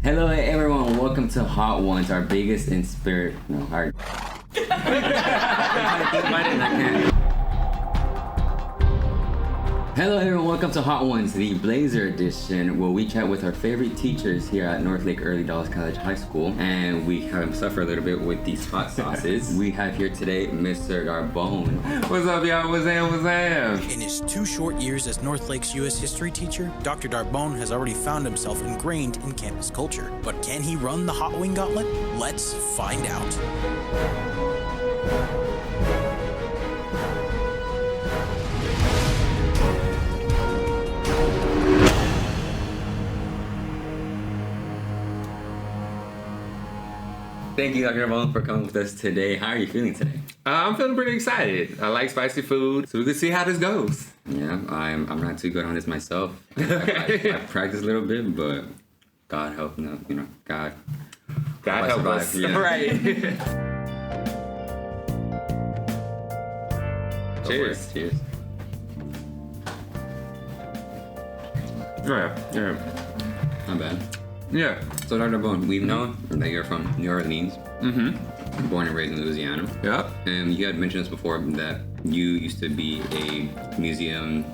Hello everyone, welcome to Hot Ones, our biggest I think about it and I can't. Hello everyone, welcome to Hot Ones, the Blazer edition, where we chat with our favorite teachers here at North Lake Early Dallas College High School, and we have suffer a little bit with these hot sauces. We have here today Mr. Darbonne. What's up, y'all? What's up? In his 2 short years as North Lake's U.S. history teacher, Dr. Darbonne has already found himself ingrained in campus culture. But can he run the hot wing gauntlet? Let's find out. Thank you, Dr. Darbonne, for coming with us today. How are you feeling today? I'm feeling pretty excited. I like spicy food, so we can see how this goes. Yeah, I'm not too good on this myself. I practiced a little bit, but God help me, God help us. Yeah. Right. Cheers. Cheers. Yeah. Not bad. Yeah. So, Dr. Darbonne, we've known that you're from New Orleans, born and raised in Louisiana. Yep. And you had mentioned this before that you used to be a museum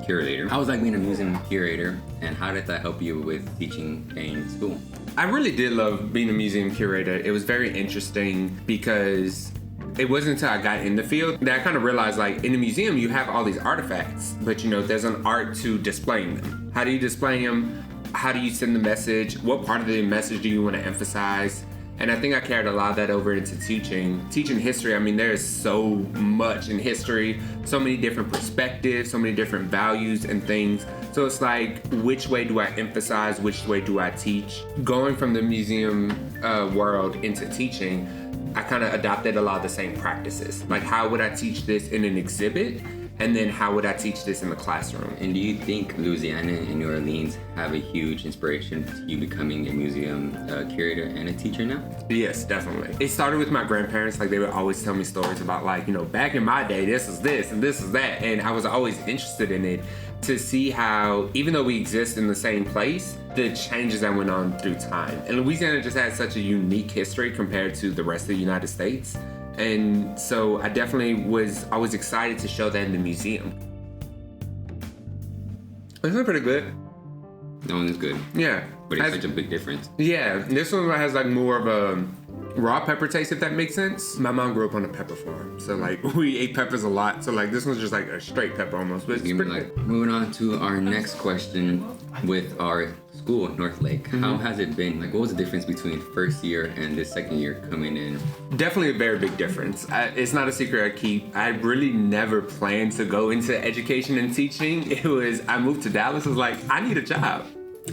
curator. How was that being a museum curator, and how did that help you with teaching in school? I really did love being a museum curator. It was very interesting because it wasn't until I got in the field that I kind of realized, like, in a museum, you have all these artifacts, but, there's an art to displaying them. How do you display them? How do you send the message? What part of the message do you want to emphasize? And I think I carried a lot of that over into teaching. Teaching history, there is so much in history, so many different perspectives, so many different values and things. So it's like, which way do I emphasize? Which way do I teach? Going from the museum world into teaching, I kind of adopted a lot of the same practices. Like, how would I teach this in an exhibit? And then how would I teach this in the classroom? And do you think Louisiana and New Orleans have a huge inspiration to you becoming a museum curator and a teacher now? Yes, definitely. It started with my grandparents. Like, they would always tell me stories about, like, back in my day, this is this and this is that. And I was always interested in it to see how, even though we exist in the same place, the changes that went on through time. And Louisiana just had such a unique history compared to the rest of the United States. And so I definitely was always excited to show that in the museum. Isn't pretty good? That one is good. Yeah. But it's such a big difference. Yeah, this one has like more of a raw pepper taste, if that makes sense. My mom grew up on a pepper farm, so like we ate peppers a lot. So like this one's just like a straight pepper almost. But it's pretty good. Moving on to our next question with our school, North Lake. How has it been? Like, what was the difference between first year and the second year coming in? Definitely a very big difference. It's not a secret I keep. I really never planned to go into education and teaching. I moved to Dallas, I was like, I need a job.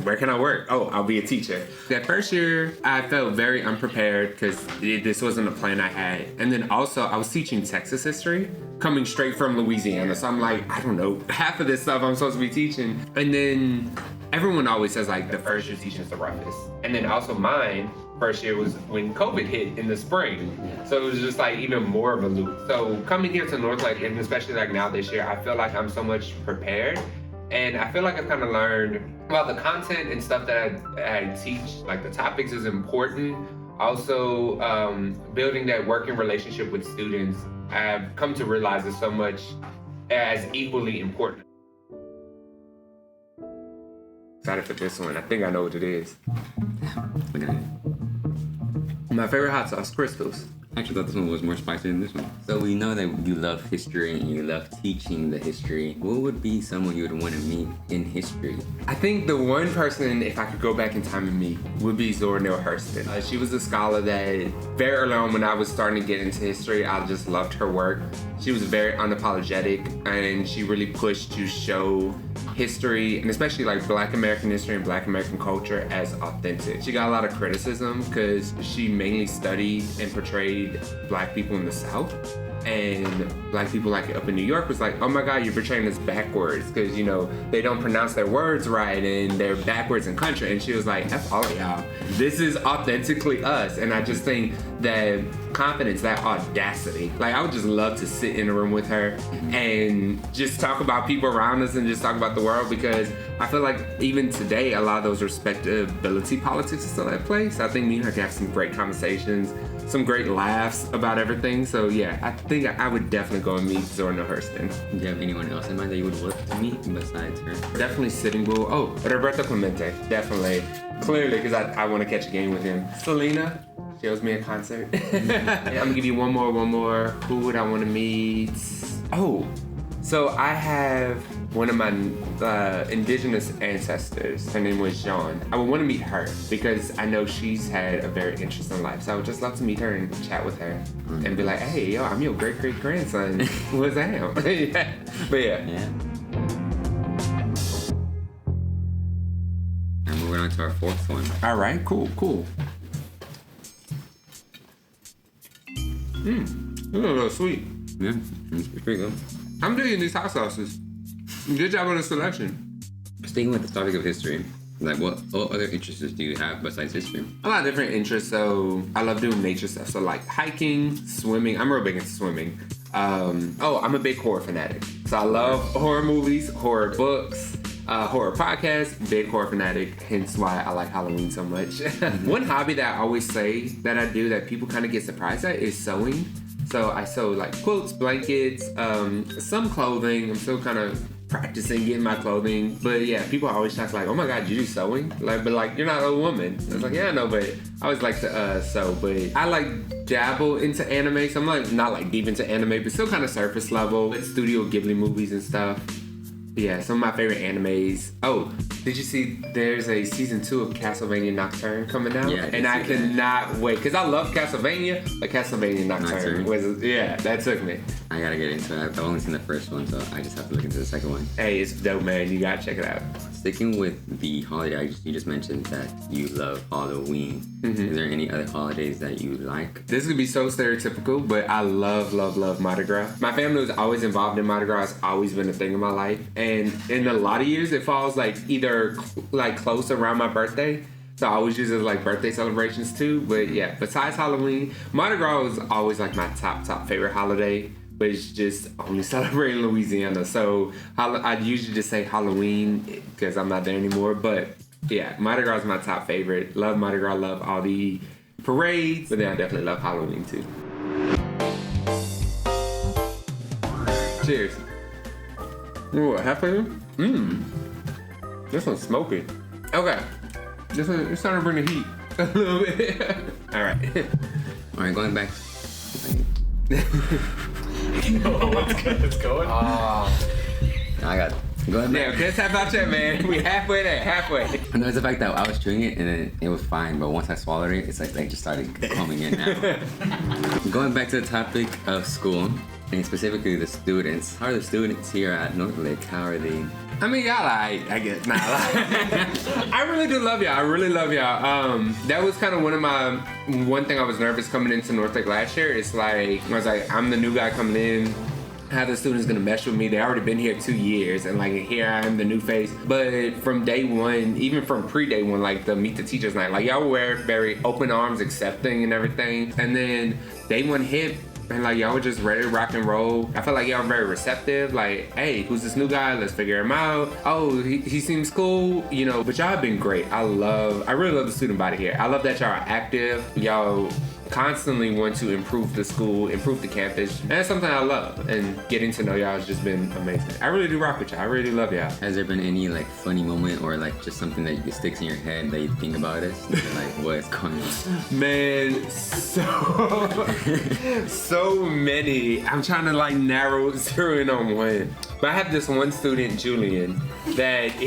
Where can I work? Oh, I'll be a teacher. That first year, I felt very unprepared because this wasn't a plan I had. And then also, I was teaching Texas history, coming straight from Louisiana. So I'm like, I don't know, half of this stuff I'm supposed to be teaching. And then everyone always says, like, the first year teaching is the roughest. And then also mine, first year was when COVID hit in the spring. So it was just like even more of a loop. So coming here to North Lake, and especially like now this year, I feel like I'm so much prepared. And I feel like I've kind of learned, well, the content and stuff that I teach, like the topics is important. Also, building that working relationship with students, I've come to realize is so much as equally important. Excited for this one. I think I know what it is. My favorite hot sauce, Crystals. I actually thought this one was more spicy than this one. So we know that you love history and you love teaching the history. What would be someone you would want to meet in history? I think the one person, if I could go back in time and meet, would be Zora Neale Hurston. She was a scholar that very early on when I was starting to get into history, I just loved her work. She was very unapologetic and she really pushed to show history, and especially like Black American history and Black American culture, as authentic. She got a lot of criticism because she mainly studied and portrayed Black people in the South. And like people like up in New York was like, oh my God, you're portraying us backwards because, you know, they don't pronounce their words right and they're backwards in country. And she was like, F all of y'all. This is authentically us. And I just think that confidence, that audacity, like I would just love to sit in a room with her and just talk about people around us and just talk about the world, because I feel like even today, a lot of those respectability politics is still at play. So I think me and her can have some great conversations, some great laughs about everything. So yeah, I think I would definitely go and meet Zorna Hurston. Do you have anyone else in mind that you would love to meet besides her? Definitely Sitting Bull. Oh, Roberto Clemente. Definitely. Clearly, because I want to catch a game with him. Selena. She owes me a concert. I'm gonna give you one more. Who would I want to meet? Oh, so I have one of my indigenous ancestors. Her name was Jean. I would want to meet her because I know she's had a very interesting life. So I would just love to meet her and chat with her and be like, hey, yo, I'm your great-great-grandson. What's that? Yeah. But yeah. And moving on to our fourth one. All right, cool. It's a little sweet. Yeah, it's pretty good. I'm digging these hot sauces. Good job on the selection. Sticking with the topic of history, like what other interests do you have besides history? A lot of different interests. So I love doing nature stuff. So like hiking, swimming. I'm real big into swimming. I'm a big horror fanatic. So I love horror movies, horror books, horror podcasts, big horror fanatic, hence why I like Halloween so much. One hobby that I always say that I do that people kind of get surprised at is sewing. So I sew like quilts, blankets, some clothing. I'm still kind of practicing getting my clothing. But yeah, people always talk like, oh my God, you do sewing? But you're not a woman. I was like, yeah, I know, but I always like to sew. But I like dabble into anime. So I'm not deep into anime, but still kind of surface level. Like Studio Ghibli movies and stuff. Yeah, some of my favorite animes. Oh, did you see there's a season 2 of Castlevania Nocturne coming out? Yeah, and I cannot wait, because I love Castlevania, but Castlevania Nocturne was, that took me. I gotta get into it. I've only seen the first one, so I just have to look into the second one. Hey, it's dope, man. You gotta check it out. Sticking with the holiday, you just mentioned that you love Halloween. Mm-hmm. Is there any other holidays that you like? This could be so stereotypical, but I love Mardi Gras. My family was always involved in Mardi Gras. It's always been a thing in my life. And in a lot of years, it falls either close around my birthday. So I always use it as birthday celebrations too. But yeah, besides Halloween, Mardi Gras was always my top favorite holiday. But it's just only celebrated in Louisiana. So I usually just say Halloween because I'm not there anymore. But yeah, Mardi Gras is my top favorite. Love Mardi Gras, love all the parades. But then I definitely love Halloween too. Cheers. Ooh, halfway? This one's smoky. Okay. This one, it's starting to bring the heat a little bit. All right. All right, going back. It's going. I got it. Going back. Yeah, let's have our chat, man. We halfway there, halfway. No, it's the fact that I was chewing it and then it was fine, but once I swallowed it, it's they just started coming in now. Going back to the topic of school, and specifically the students. How are the students here at Northlake? How are they? I mean, y'all I guess. Nah, I really do love y'all. I really love y'all. That was kind of one thing I was nervous coming into Northlake last year. It's I was I'm the new guy coming in. How the students gonna mesh with me? They already been here 2 years, and here I am, the new face. But from day one, even from pre-day one, the Meet the Teachers night, y'all were very open arms, accepting and everything. And then day one hit, and y'all were just ready to rock and roll. I felt like y'all were very receptive. Hey, who's this new guy? Let's figure him out. Oh, he seems cool, But y'all have been great. I really love the student body here. I love that y'all are active. Y'all constantly want to improve the school, improve the campus, and that's something I love. And getting to know y'all has just been amazing. I really do rock with y'all. I really do love y'all. Has there been any funny moment or just something that sticks in your head that you think about us? What's going on? Man, so many. I'm trying to narrow zero in on one. But I have this one student, Julian, that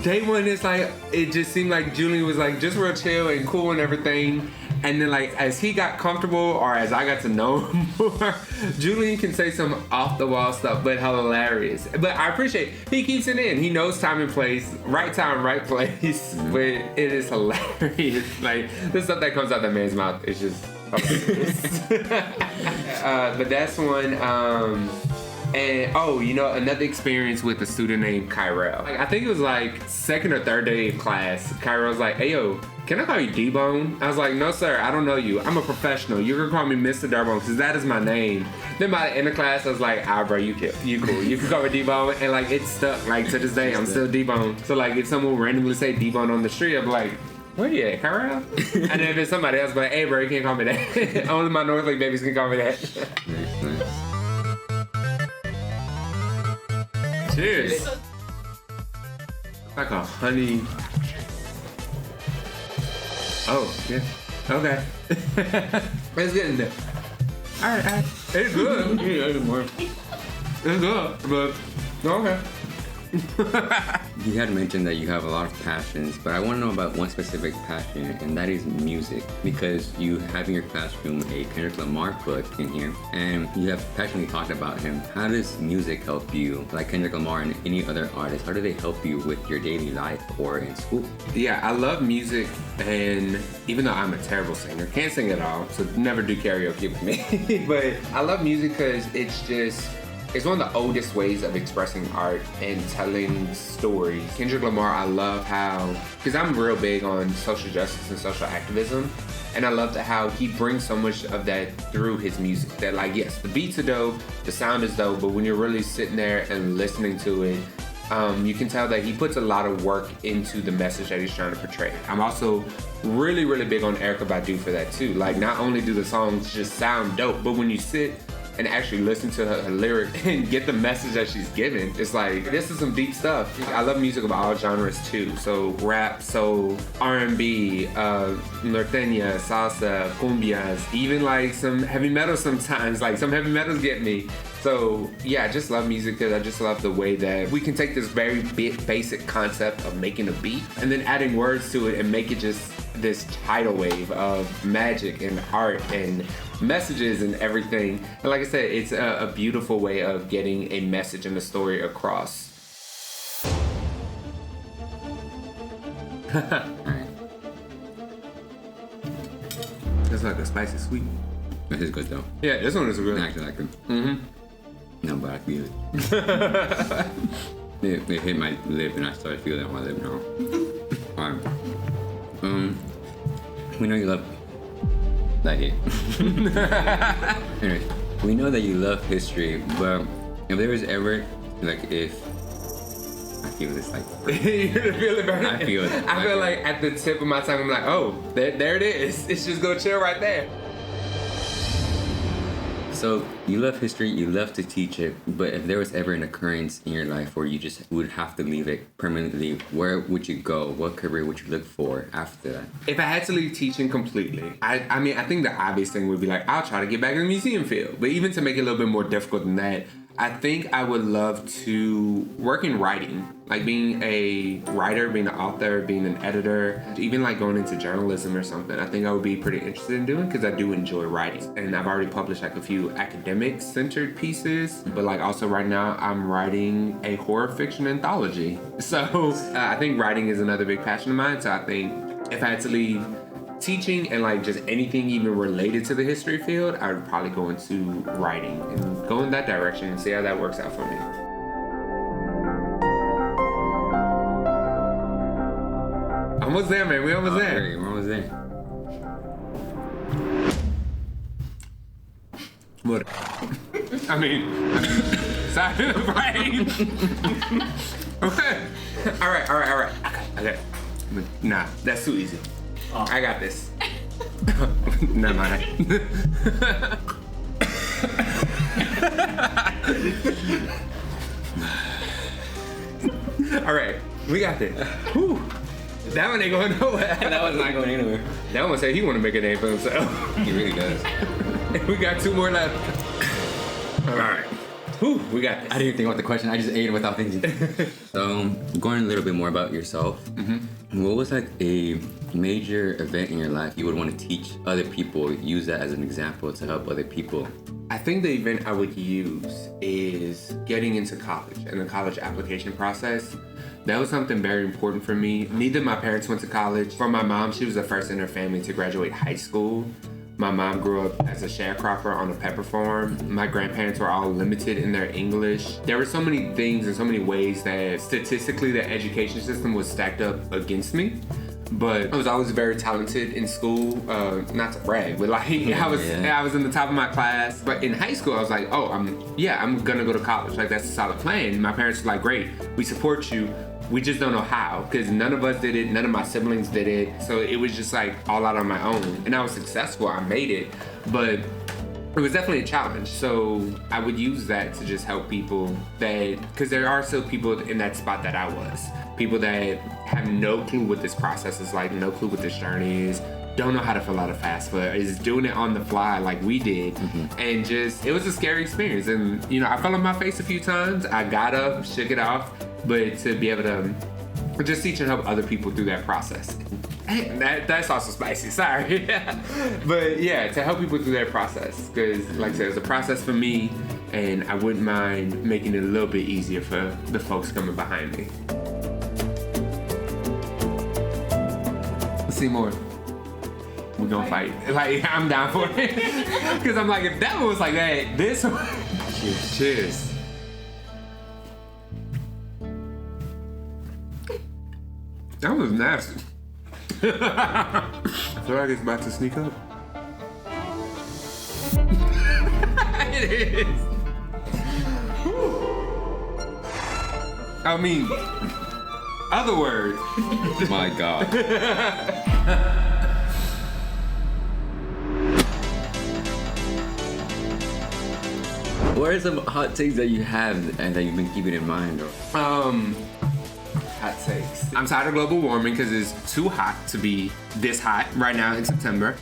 day one is it just seemed like Julian was just real chill and cool and everything. And then as he got comfortable or as I got to know him more, Julian can say some off the wall stuff, but hilarious. But I appreciate he keeps it in. He knows time and place, right time, right place. But it is hilarious. The stuff that comes out that man's mouth is just but that's one. And another experience with a student named Kyrell. Like, I think it was like second or third day of class. Kyrell was like, "Hey yo, can I call you Darbonne?" I was like, "No sir, I don't know you. I'm a professional. You can call me Mr. Darbonne because that is my name." Then by the end of class, I was like, "Bro, you cool. You can call me Darbonne," and like it stuck. Like to this day, I'm still Darbonne. So like if someone randomly say Darbonne on the street, I'm like, "Where you at, Kyrell?" And then if it's somebody else, like, "Hey bro, you can't call me that." Only my North Lake babies can call me that. Nice. Cheers. Like a honey. Oh, yeah. Okay. It's getting there. Alright. It's good. It's good, but okay. You had mentioned that you have a lot of passions, but I want to know about one specific passion, and that is music. Because you have in your classroom a Kendrick Lamar book in here, and you have passionately talked about him. How does music help you, like Kendrick Lamar and any other artist? How do they help you with your daily life or in school? Yeah, I love music, and even though I'm a terrible singer, can't sing at all, so never do karaoke with me. But I love music because it's one of the oldest ways of expressing art and telling stories. Kendrick Lamar, I love how, because I'm real big on social justice and social activism, and I love how he brings so much of that through his music. That like, yes, the beats are dope, the sound is dope, but when you're really sitting there and listening to it, you can tell that he puts a lot of work into the message that he's trying to portray. I'm also really, really big on Erykah Badu for that too. Like, not only do the songs just sound dope, but when you sit and actually listen to her lyric and get the message that she's giving, it's like, this is some deep stuff. I love music of all genres too. So rap, soul, R&B, norteña, salsa, cumbias, even like some heavy metal sometimes. Like some heavy metals get me. So yeah, I just love music because I just love the way that we can take this very basic concept of making a beat and then adding words to it and make it just this tidal wave of magic and art and messages and everything. And like I said, it's a beautiful way of getting a message and a story across. It's like a spicy sweet. This is good though. Yeah, this one is good. I actually like it. Mm-hmm. No, but I feel it. It hit my lip and I started feeling it on my lip now. Alright. We know you love that hit. Anyways, we know that you love history, but if there was ever, like, if I feel this, like, You feel it, bro? I feel it. I feel like at the tip of my tongue, I'm like, oh, there it is. It's just gonna chill right there. So you love history, you love to teach it, but if there was ever an occurrence in your life where you just would have to leave it permanently, where would you go? What career would you look for after that? If I had to leave teaching completely, I mean, I think the obvious thing would be like, I'll try to get back in the museum field. But even to make it a little bit more difficult than that, I think I would love to work in writing. Like being a writer, being an author, being an editor, even like going into journalism or something. I think I would be pretty interested in doing because I do enjoy writing. And I've already published like a few academic-centered pieces, but like also right now I'm writing a horror fiction anthology. So I think writing is another big passion of mine. So I think if I had to leave teaching and like just anything even related to the history field, I would probably go into writing and go in that direction and see how that works out for me. Almost there, man. We almost there. We're almost there. What? I mean, sorry, brain. Okay. All right. Okay. Nah, that's too easy. I got this. Never mind. All right, we got this. Whew. That one ain't going nowhere. That one's not going anywhere. That one said he want to make a name for himself. He really does. We got two more left. All right. Whew, we got this. I didn't even think about the question. I just ate it without thinking. So, going a little bit more about yourself. Mm-hmm. What was like a major event in your life you would want to teach other people, use that as an example to help other people? I think the event I would use is getting into college and the college application process. That was something very important for me. Neither of my parents went to college. For my mom, she was the first in her family to graduate high school. My mom grew up as a sharecropper on a pepper farm. My grandparents were all limited in their English. There were so many things and so many ways that statistically the education system was stacked up against me. But I was always very talented in school. Not to brag, but like I was in the top of my class. But in high school, I was like, oh, I'm gonna go to college. Like that's a solid plan. My parents were like, great, we support you. We just don't know how, because none of us did it, none of my siblings did it. So it was just like all out on my own. And I was successful, I made it, but it was definitely a challenge. So I would use that to just help people because there are still people in that spot that I was. People that have no clue what this process is like, no clue what this journey is, don't know how to fill out a FAFSA, is doing it on the fly like we did. And just, it was a scary experience. And I fell on my face a few times. I got up, shook it off. But to be able to just teach and help other people through that process. That's also spicy, sorry. But yeah, to help people through that process. Because like I said, it's a process for me, and I wouldn't mind making it a little bit easier for the folks coming behind me. Let's see more. We're gonna fight. Like, I'm down for it. Because I'm like, if that one was like that, this one. Cheers. That was nasty. I feel like it's about to sneak up. It is. I mean, other words. My God. What are some hot takes that you have and that you've been keeping in mind? Hot takes. I'm tired of global warming because it's too hot to be this hot right now in September. This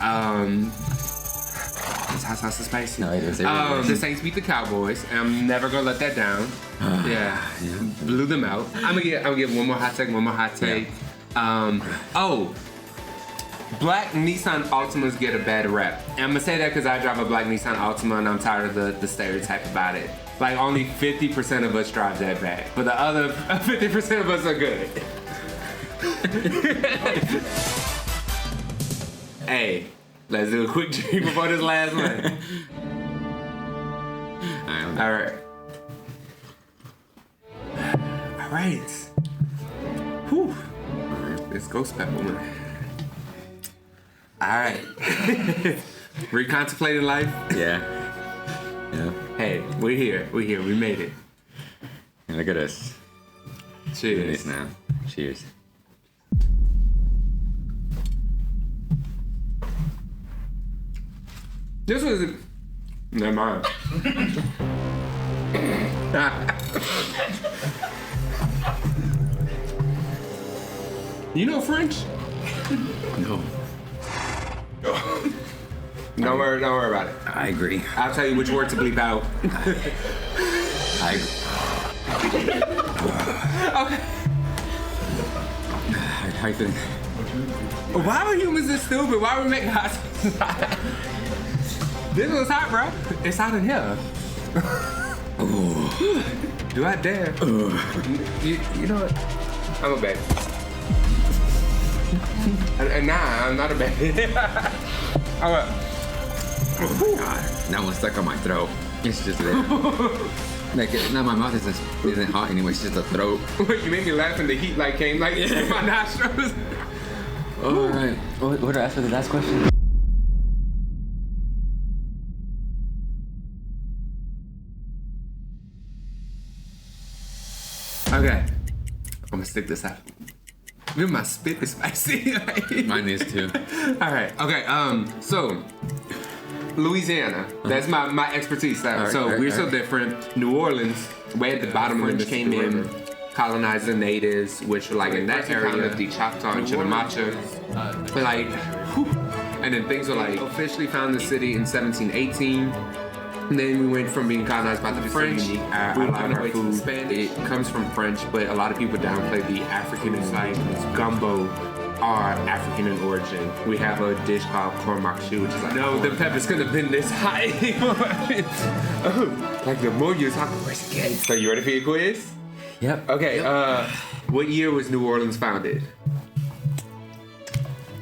hot sauce is spicy. No, it is. The Saints beat the Cowboys, and I'm never gonna let that down. Yeah, blew them out. I'm gonna get one more hot take. Black Nissan Altimas get a bad rep. And I'm gonna say that because I drive a black Nissan Altima, and I'm tired of the stereotype about it. Like, only 50% of us drive that bad, but the other 50% of us are good. Hey, let's do a quick drink before this last one. All right. Whew. Let's go, Peppermint. All right. Recontemplating life? Yeah. Hey, we're here. We made it. And look at us. Cheers. Doing this now. Cheers. This was never mind. You know French? No. Don't worry about it. I agree. I'll tell you which word to bleep out. I agree. Okay. How you feeling? Why are humans this stupid? Why are we making hot sauce hot? This was hot, bro. It's hot in here. Do I dare? You know what? I'm a baby. And nah, I'm not a baby. Alright. Oh God, that one's stuck on my throat. It's just there. Like, now my mouth isn't hot anymay. It's just the throat. You made me laugh and the heat like came like in my nostrils. All right. What did I ask for the last question? Okay. I'm gonna stick this out. Even my spit is spicy. Mine is too. All right. Okay. So Louisiana. That's my expertise. We're so different. New Orleans, way at the bottom of the French came in, colonized the natives, which were like in that area, the Choctaw and Chitimacha. Like, whew. And then things were like officially found the city in 1718. And then we went from being colonized by the French. A lot of our food, it comes from French, but a lot of people downplay the African like gumbo are African in origin. We have a dish called cornmeal, which is like, no, the peppers could have been this high. Like the more you talk, the worse it gets. So you ready for your quiz? Yep. Okay, what year was New Orleans founded?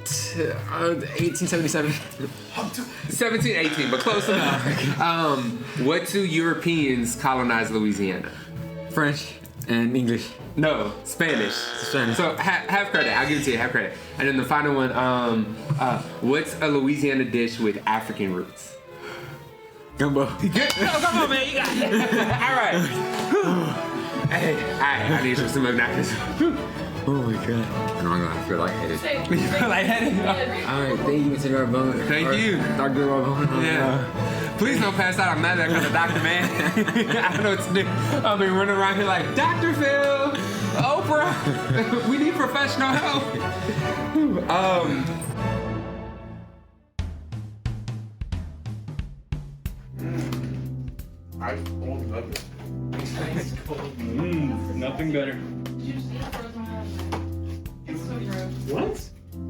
1877. 1718, but close enough. What two Europeans colonized Louisiana? French and English. No, Spanish. Spanish. So half credit. I'll give it to you. Half credit. And then the final one. What's a Louisiana dish with African roots? Gumbo. Good. Come on, man. You got it. All right. Hey, I need some obnoxious. Oh my god. I'm not gonna feel lightheaded. You feel lightheaded? Alright, thank you, Mr. Darbonne. Thank you. Dr. Darbonne. Yeah. Please don't pass out. I'm not that kind of doctor, man. I don't know what to do. I'll be running around here like, Dr. Phil, Oprah, we need professional help. Ice cold nugget. Nothing better. What?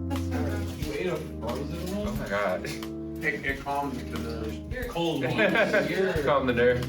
That's so gross. You ate a frozen one? Oh my god. It calmed the nerves. Cold one. Calm the nerve.